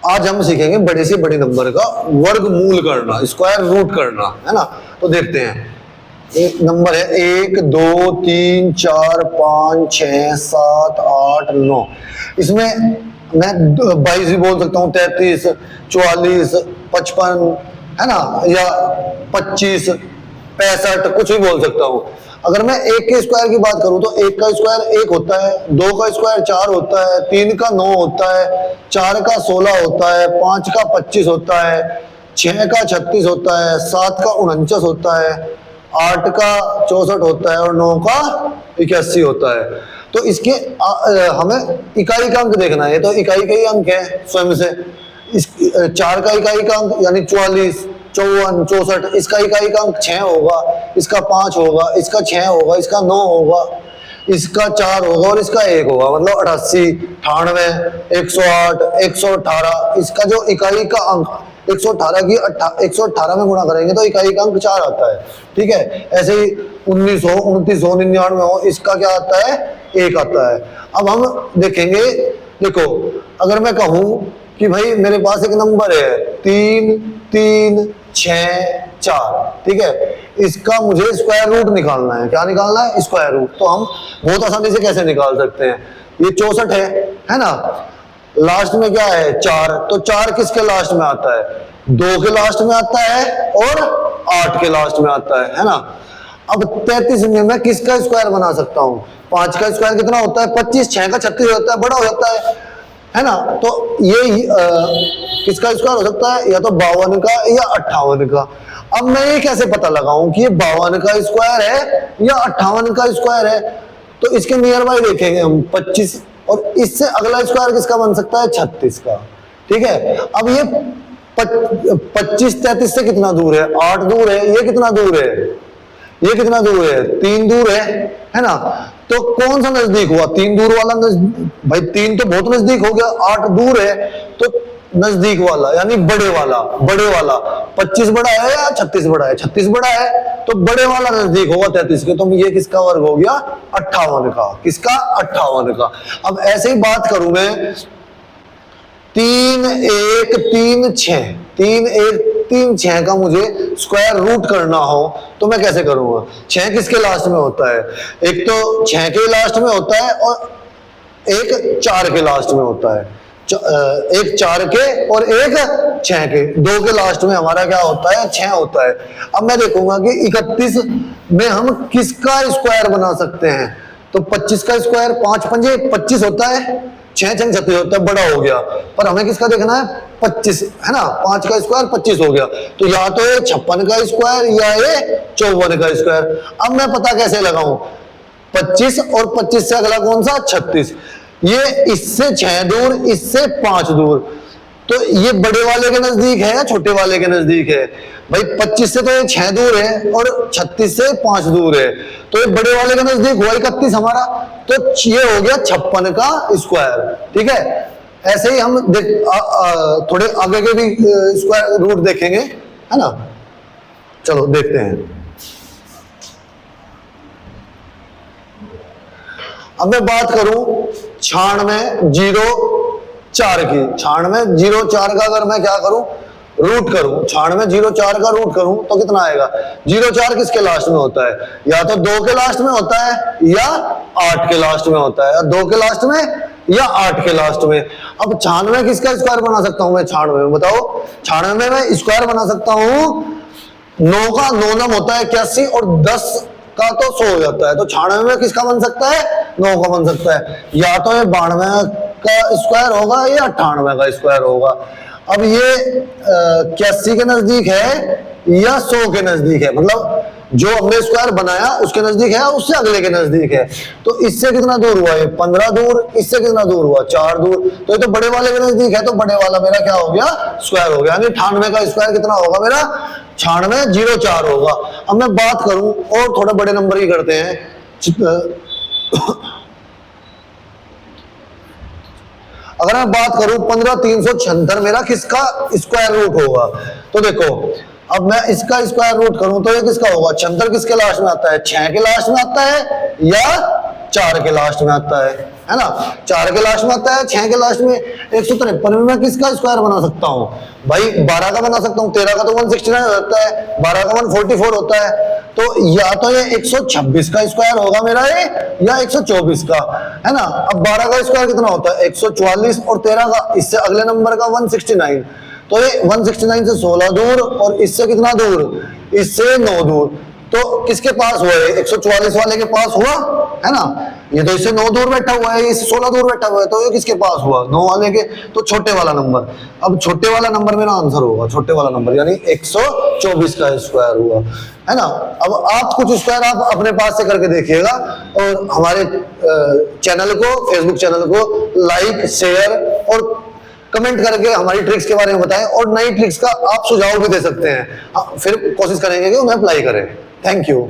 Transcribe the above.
आज हम सीखेंगे बड़े से बड़े नंबर का वर्गमूल करना, स्क्वायर रूट करना, है ना। तो देखते हैं, एक नंबर है 1 2 3 4 5 6 7 8 9। इसमें मैं 22 भी बोल सकता हूँ, 33 44 55, है ना, या 25 65 कुछ भी बोल सकता हूँ। अगर मैं एक के स्क्वायर की बात करूं तो एक का स्क्वायर 1 होता है, 2 का स्क्वायर 4 होता है, 3 का 9 होता है, 4 का 16 होता है, 5 का 25 होता है, 6 का 36 होता है, 7 का 49 होता है, 8 का 64 होता है और 9 का 81 होता है। तो इसके हमें इकाई का अंक देखना है, तो इकाई का ही अंक है स्वयं से। इस 4 का इकाई का अंक यानी 44 54 64, इसका इकाई का अंक 6 होगा, इसका 5 होगा, इसका 6 होगा, इसका 9 होगा, इसका 4 होगा और इसका 1 होगा, मतलब 88 98 108 118। इसका जो इकाई का अंक 118 की 118 में गुणा करेंगे तो इकाई का अंक 4 आता है, ठीक है। ऐसे ही 1900 2900 99 हो, इसका क्या आता है, 1 आता है। अब हम देखेंगे, देखो अगर मैं कहूं कि भाई मेरे पास एक नंबर है 3 3 6 4, ठीक है, इसका मुझे स्क्वायर रूट निकालना है। क्या निकालना है, स्क्वायर रूट। तो हम बहुत आसानी से कैसे निकाल सकते हैं, ये 64 है ना, लास्ट में क्या है 4, तो 4 किसके लास्ट में आता है, 2 के लास्ट में आता है और 8 के लास्ट में आता है ना। अब 33 में मैं किसका स्क्वायर बना सकता हूँ, 5 का स्क्वायर कितना होता है 25, 6 का 36 होता है, बड़ा हो जाता है ना। तो ये किसका स्क्वायर हो सकता है, या तो 52 का या 58 का। अब मैं ये कैसे पता लगाऊं कि ये 52 का स्क्वायर है या 58 का स्क्वायर है, तो इसके नियर बाय देखेंगे हम 25, और इससे अगला स्क्वायर किसका बन सकता है 36 का, ठीक है। अब ये 25 33 से कितना दूर है, 8 दूर है, ये कितना दूर है, ये कितना दूर है, 3 दूर है ना। तो कौन सा नजदीक हुआ, 3 दूर वाला भाई 3 तो बहुत नजदीक हो गया, 8 दूर है, तो नजदीक वाला यानी बड़े वाला 25 बड़ा है या 36 बड़ा है, 36 बड़ा है, तो बड़े वाला नजदीक होगा 33 के। तो ये किसका वर्ग हो गया 58 का, किसका 58 का। अब ऐसे ही बात करूं मैं 3 1 3 6 3 1 3 6 का मुझे स्क्वायर रूट करना हो तो मैं कैसे करूंगा, 6 किसके लास्ट में होता है, एक तो 6 के लास्ट में होता है और एक 4 के लास्ट में होता है, एक 4 के और एक 6 के, 2 के लास्ट में हमारा क्या होता है 6 होता है। अब मैं देखूंगा कि 31 में हम किसका स्क्वायर बना सकते हैं, तो 25 का स्क्वायर 5 पंजे 25 होता है, 6 6 36 होता है, बड़ा हो गया। पर हमें किसका देखना है 25, है ना, 5 का स्क्वायर 25 हो गया, तो या तो ये 56 का स्क्वायर या ये 54 का स्क्वायर। अब मैं पता कैसे लगाऊं, 25 और 25 से अगला कौन सा 36, ये इससे 6 दूर, इससे 5 दूर, तो ये बड़े वाले के नजदीक है या छोटे वाले के नजदीक है, भाई 25 से तो ये 6 दूर है और 36 से 5 दूर है, तो ये बड़े वाले के नजदीक हुआ 31 हमारा, तो ये हो गया 56 का स्क्वायर, ठीक है। ऐसे ही हम थोड़े आगे के भी स्क्वायर रूट देखेंगे, है ना। चलो देखते हैं। अब मैं बात करूं 96 0 4 की, 96 0 4 का अगर मैं क्या करूं रूट करूं, 96 0 4 का रूट करूं तो कितना आएगा, 0 4 किसके लास्ट में होता है, या तो 2 के लास्ट में होता है या 8 के लास्ट में होता है, 2 के लास्ट में या 8 के लास्ट में। अब 96 किसका स्क्वायर बना सकता हूं मैं, 96 में बताओ, 96 में मैं स्क्वायर बना सकता हूं 9 का 9 नम होता है 81 और 10 का तो 100 हो जाता है, तो 96 में किसका बन सकता है 9 का बन सकता है, या तो ये 92 का स्क्वायर होगा या 98 का स्क्वायर होगा। अब ये 81 के नजदीक है या 100 के नजदीक है, मतलब जो हमने स्क्वायर बनाया उसके नजदीक है उससे अगले के नजदीक है, तो इससे कितना दूर हुआ है 15 दूर, इससे कितना दूर हुआ 4 दूर, तो ये तो बड़े वाले के नजदीक है, तो बड़े वाला मेरा क्या हो गया स्क्वायर हो गया, यानी 98 का स्क्वायर कितना होगा मेरा 96 0 4 होगा। अब मैं बात करूं और थोड़े बड़े नंबर की करते हैं, अगर मैं बात करूं 15 376 मेरा किसका स्क्वायर रूट होगा, तो देखो अब मैं इसका स्क्वायर रूट करूं तो ये किसका होगा, 76 किसके लास्ट में आता है 6 के लास्ट में आता है या 4 के लास्ट में आता है ना, 4 के लास्ट में आता है, 6 के लास्ट में। 153 में मैं किसका स्क्वायर बना सकता हूँ भाई, 12 का बना सकता हूँ। 13 का तो 169 होता है, 12 का 144 होता है। तो या तो ये 126 का स्क्वायर होगा मेरा ये, या 124 का, है ना। अब 12 का स्क्वायर कितना होता है 144, और 13 का, इससे अगले नंबर का 169। तो ये 169 से 16 दूर, और इससे कितना दूर, इससे 9 दूर। तो किसके पास हुआ है, 144 वाले के पास हुआ, है ना। ये तो इससे 9 दूर बैठा हुआ है, इससे 16 दूर बैठा हुआ है, तो ये किसके पास हुआ, 9 वाले के। तो छोटे वाला नंबर, अब छोटे वाला नंबर मेरा आंसर होगा, छोटे वाला नंबर यानी 124 का स्क्वायर हुआ, है ना। अब आप कुछ स्क्वायर आप अपने पास से करके देखिएगा, और हमारे चैनल को, फेसबुक चैनल को लाइक, शेयर और कमेंट करके हमारी ट्रिक्स के बारे में बताएं, और नई ट्रिक्स का आप सुझाव भी दे सकते हैं, फिर कोशिश करेंगे कि उन्हें अप्लाई करें। Thank you.